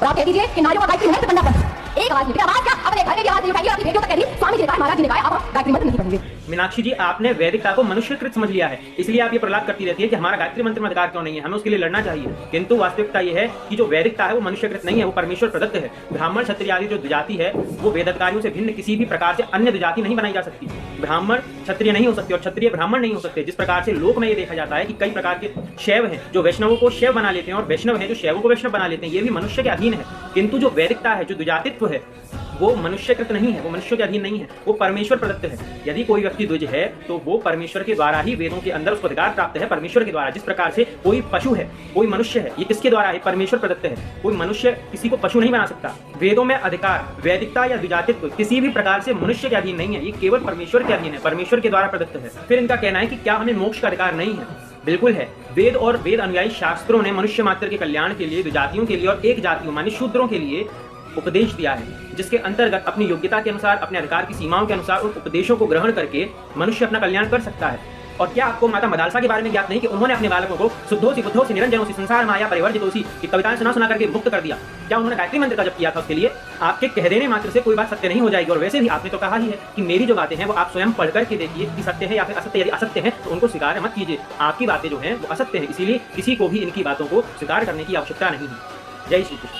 और आप कह दीजिए कि नारियों का गायत्री मंत्र बनना बंद। एक आवाज नहीं, आवाज क्या अपने घर में भी आवाज नहीं उठाई और अपनी बेटियों तक कह दी स्वामी जी ने कहा, महाराज जी ने कहा, आप गायत्री मंत्र नहीं पढ़ेंगे। मीनाक्षी जी, आपने वैदिकता को मनुष्यकृत समझ लिया है, इसलिए आप ये प्रलाप करती रहती है कि हमारा गायत्री मंत्र में अधिकार क्यों नहीं है, हमें उसके लिए लड़ना चाहिए। किंतु वास्तविकता ये है कि जो वैदिकता है वो मनुष्यकृत नहीं है, वो परमेश्वर प्रदत्त है। ब्राह्मण क्षत्रिय आदि जो द्विजाति है वो वेदाधिकारियों से भिन्न किसी भी प्रकार से अन्य द्विजाति नहीं बनाई जा सकती। ब्राह्मण क्षत्रिय नहीं हो सकते और क्षत्रिय ब्राह्मण नहीं हो सकते। जिस प्रकार से लोक में ये देखा जाता है कि कई प्रकार के शैव हैं जो वैष्णवों को शैव बना लेते हैं और वैष्णव हैं जो शैवों को वैष्णव बना लेते हैं, ये भी मनुष्य के अधीन है। किंतु जो वैदिकता है, जो द्विजातित्व है, वो मनुष्यकृत नहीं है, वो मनुष्य के अधीन नहीं है, वो परमेश्वर प्रदत्त है। यदि कोई व्यक्ति द्विज है तो वो परमेश्वर के द्वारा ही वेदों के अंदर उसको अधिकार प्राप्त है, परमेश्वर के द्वारा। जिस प्रकार से कोई पशु है, कोई मनुष्य है, ये किसके द्वारा है? परमेश्वर प्रदत्त है। कोई मनुष्य किसी को पशु नहीं बना सकता। वेदों में अधिकार, वैदिकता या द्विजातित्व किसी भी प्रकार से मनुष्य के अधीन नहीं है, ये केवल परमेश्वर के अधीन है, परमेश्वर के द्वारा प्रदत्त है। फिर इनका कहना है कि क्या हमें मोक्ष का अधिकार नहीं है? बिल्कुल है। वेद और वेद अनुयायी शास्त्रों ने मनुष्य मात्र के कल्याण के लिए, द्विजातियों के लिए और एक जातियों माने शूद्रों के लिए उपदेश दिया है, जिसके अंतर्गत अपनी योग्यता के अनुसार, अपने अधिकार की सीमाओं के अनुसार उन उपदेशों को ग्रहण करके मनुष्य अपना कल्याण कर सकता है। और क्या आपको माता मदालसा के बारे में ज्ञात नहीं कि उन्होंने अपने बालकों को शुद्धों से बुद्धों से निरंजनों से संसार माया परिवर्जितों की कविताएं सुना करके मुक्त कर दिया? क्या उन्होंने गायत्री मंत्र का जप किया था उसके लिए? आपके कह देने मात्र से कोई बात सत्य नहीं हो जाएगी। और वैसे भी आपने तो कहा ही है कि मेरी जो बातें हैं वो आप स्वयं पढ़ करके देखिए कि सत्य है या फिर असत्य। यदि असत्य है तो उनको स्वीकार मत कीजिए। आपकी बातें जो हैं वो असत्य है, इसीलिए किसी को भी इनकी बातों को स्वीकार करने की आवश्यकता नहीं है। जय श्री कृष्ण।